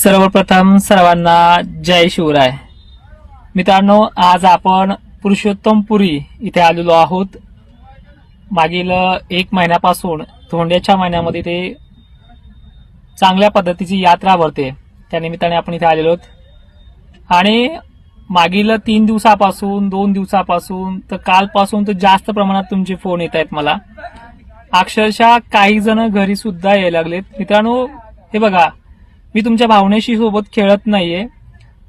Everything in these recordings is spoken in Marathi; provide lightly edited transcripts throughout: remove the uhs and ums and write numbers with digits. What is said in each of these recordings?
सर्वप्रथम सर्वांना जय शिवराय. मित्रांनो, आज आपण पुरुषोत्तमपुरी इथे आलेलो आहोत. मागील 1 महिन्यापासून धोंड्याच्या महिन्यामध्ये ते चांगल्या पद्धतीची यात्रा भरते. त्यानिमित्ताने आपण इथे आलेलो आहोत आणि मागील 3 दिवसापासून 2 दिवसापासून तर कालपासून तर जास्त प्रमाणात तुमचे फोन येत आहेत मला. अक्षरशः काही जण घरी सुद्धा यायला लागलेत. मित्रांनो, हे बघा, मी तुमच्या भावनेशी सोबत खेळत नाहीये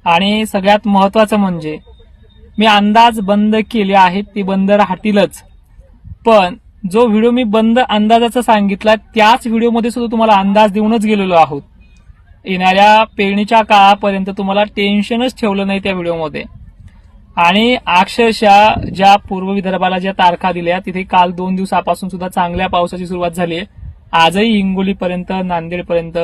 आणि सगळ्यात महत्वाचं म्हणजे मी अंदाज बंद केले आहेत, ते बंद राहतीलच. पण जो व्हिडिओ मी बंद अंदाजाचा सांगितला त्याच व्हिडिओमध्ये सुद्धा तुम्हाला अंदाज देऊनच गेलेलो आहोत. येणाऱ्या पेरणीच्या काळापर्यंत तुम्हाला टेन्शनच ठेवलं नाही त्या व्हिडिओमध्ये. आणि अक्षरशः ज्या पूर्व विदर्भाला ज्या तारखा दिल्या तिथे काल 2 दिवसापासून सुद्धा चांगल्या पावसाची सुरुवात झाली आहे. आजही हिंगोलीपर्यंत, नांदेडपर्यंत,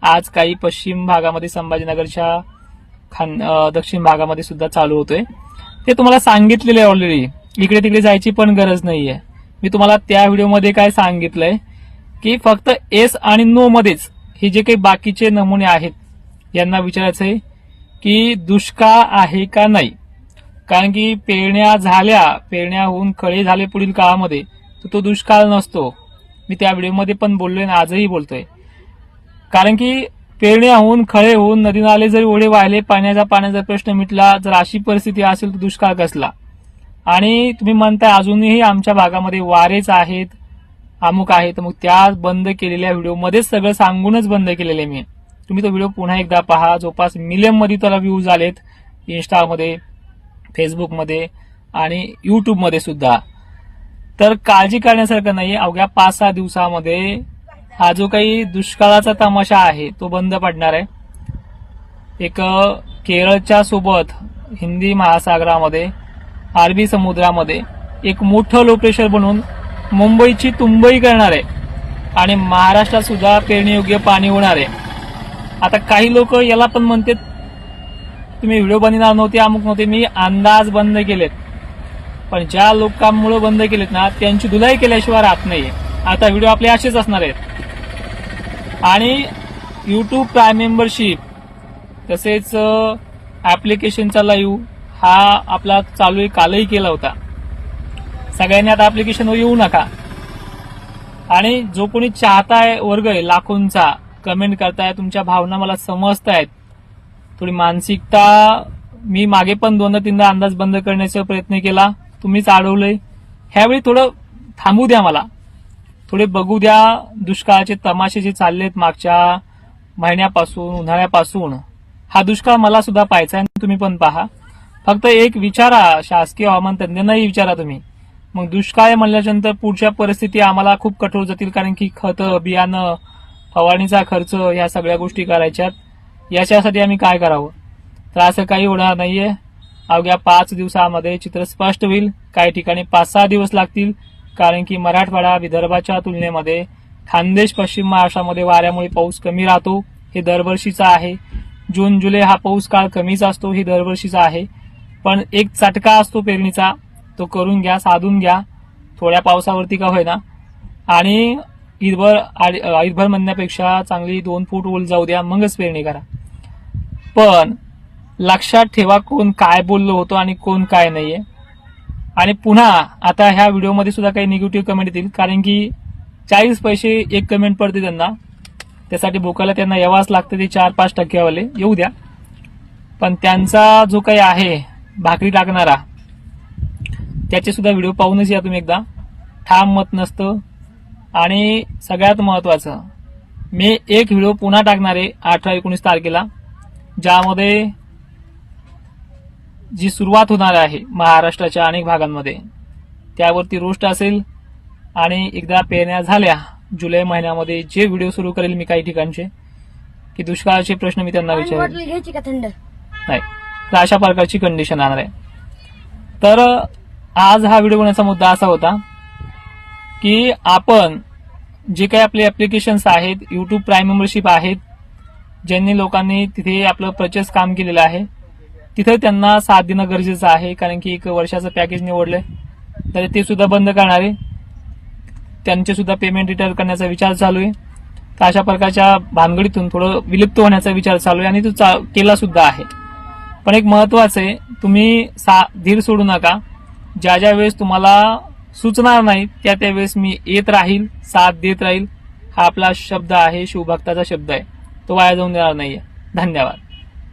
आज काही पश्चिम भागामध्ये संभाजीनगरच्या दक्षिण भागामध्ये सुद्धा चालू होतोय. ते तुम्हाला सांगितलेले आहे ऑलरेडी. इकडे तिकडे जायची पण गरज नाहीये. मी तुम्हाला त्या व्हिडिओमध्ये काय सांगितलंय की फक्त येस आणि नो मध्येच हे जे काही बाकीचे नमुने आहेत यांना विचारायचंय की दुष्काळ आहे का नाही. कारण की पेरण्या होऊन खळे झाले पुढील काळामध्ये तर तो दुष्काळ नसतो. मी त्या व्हिडिओमध्ये पण बोललोय आणि आजही बोलतोय. कारण की पेरण्या होऊन खळे होऊन नदी नाले जरी ओढे वाहिले, पाण्याचा प्रश्न मिटला, जर अशी परिस्थिती असेल तर दुष्काळ कसला. आणि तुम्ही म्हणताय अजूनही आमच्या भागामध्ये वारेच आहेत, अमुक आहे, तर मग त्या बंद केलेल्या व्हिडिओमध्येच सगळं सांगूनच बंद केलेले मी. तुम्ही तो व्हिडिओ पुन्हा एकदा पहा. जवळपास मिलियनमध्ये त्याला व्ह्यूज आलेत, इन्स्टामध्ये, फेसबुकमध्ये आणि युट्यूबमध्ये सुद्धा. तर काळजी करण्यासारखं नाही. अवघ्या 5-6 दिवसामध्ये हा जो काही दुष्काळाचा तमाशा आहे तो बंद पडणार आहे. एक केरळच्या सोबत हिंदी महासागरामध्ये, अरबी समुद्रामध्ये एक मोठं लो प्रेशर बनवून मुंबईची तुंबई करणार आहे आणि महाराष्ट्रात सुद्धा पेरणीयोग्य पाणी होणार आहे. आता काही लोक याला पण म्हणतात तुम्ही व्हिडिओ बनवणार नव्हते, अमुक नव्हते. मी अंदाज बंद केलेत, पण ज्या लोकांमुळे बंद केलेत ना त्यांची धुलाई केल्याशिवाय राहत नाहीये. आता व्हिडिओ आपले असेच असणार आहेत. आणि युट्यूब प्राईम मेंबरशिप तसेच ऍप्लिकेशनचा लाईव्ह हा आपला चालू आहे, कालही केला होता. सगळ्यांनी आता ऍप्लिकेशनवर येऊ नका. आणि जो कोणी चाहताय वर्ग आहे लाखोंचा, कमेंट करताय, तुमच्या भावना मला समजतायत. थोडी मानसिकता मी मागे पण 2-3दा अंदाज बंद करण्याचा प्रयत्न केला, तुम्हीच अडवलंय. ह्यावेळी थोडं थांबू द्या, मला थोडे बघू द्या. दुष्काळाचे तमाशे जे चाललेत मागच्या महिन्यापासून, उन्हाळ्यापासून, हा दुष्काळ मला सुद्धा पाहायचा आहे. तुम्ही पण पहा. फक्त एक विचारा, शासकीय हवामान तज्ञांनाही विचारा तुम्ही. मग दुष्काळ म्हणल्यानंतर पुढच्या परिस्थिती आम्हाला खूप कठोर जातील. कारण की खतं, बियाणं, फवारणीचा खर्च, या सगळ्या गोष्टी करायच्यात. याच्यासाठी आम्ही काय करावं. तर असं काही होणार नाहीये. अवघ्या 5 दिवसामध्ये चित्र स्पष्ट होईल. काही ठिकाणी 5-6 दिवस लागतील. कारण की मराठवाडा, विदर्भाच्या तुलनेमध्ये खानदेश, पश्चिम महाराष्ट्रामध्ये वाऱ्यामुळे पाऊस कमी राहतो. हे दरवर्षीचा आहे. जून जुलै हा पाऊस काळ कमीच असतो, हे दरवर्षीचा आहे. पण एक चटका असतो पेरणीचा, तो करून घ्या, साधून घ्या. थोड्या पावसावरती का होईना. आणि ईदभर म्हणण्यापेक्षा चांगली 2 फूट ओल जाऊ द्या, मगच पेरणी करा. पण लक्षात ठेवा कोण काय बोललो होतो आणि कोण काय नाहीये. आणि पुन्हा आता ह्या व्हिडिओमध्ये सुद्धा काही निगेटिव्ह कमेंट येतील. कारण की 40 पैसे एक कमेंट पडते त्यांना, त्यासाठी बोकायला त्यांना यावाच लागतं. ते 4-5 टक्केवाले येऊ द्या. पण त्यांचा जो काही आहे भाकरी टाकणारा, त्याचे सुद्धा व्हिडिओ पाहूनच या तुम्ही एकदा. ठाम मत नसतं. आणि सगळ्यात महत्वाचं, मी एक व्हिडिओ पुन्हा टाकणार आहे 18-19 तारखेला, ज्यामध्ये जी सुरुवात होणार आहे महाराष्ट्राच्या अनेक भागांमध्ये त्यावरती रोस्ट असेल. आणि एकदा पेरण्या झाल्या जुलै महिन्यामध्ये जे व्हिडिओ सुरू करेल मी काही ठिकाणचे, की दुष्काळाचे प्रश्न मी त्यांना विचारेल नाही, तर अशा प्रकारची कंडिशन आणणार आहे. तर आज हा व्हिडिओ बनवण्याचा मुद्दा असा होता की आपण जे काही आपले ऍप्लिकेशन्स आहेत, युट्यूब प्राईम मेंबरशिप आहेत, ज्यांनी लोकांनी तिथे आपलं परचेस काम केलेलं आहे, तिथे त्यांना साथ देणं गरजेचं आहे. कारण की 1 वर्षाचं पॅकेज निवडलंय, तर ते सुद्धा बंद करणार आहे. त्यांचे सुद्धा पेमेंट रिटर्न करण्याचा विचार चालू आहे. तर अशा प्रकारच्या भानगडीतून थोडं विलुप्त होण्याचा विचार चालू आहे आणि तो केला सुद्धा आहे. पण एक महत्वाचं आहे, तुम्ही धीर सोडू नका. ज्या ज्या वेळेस तुम्हाला सुचणार नाही त्या वेळेस मी येत राहील, साथ देत राहील. हा आपला शब्द आहे, शिवभक्ताचा शब्द आहे, तो वाया जाऊन देणार नाहीये. धन्यवाद.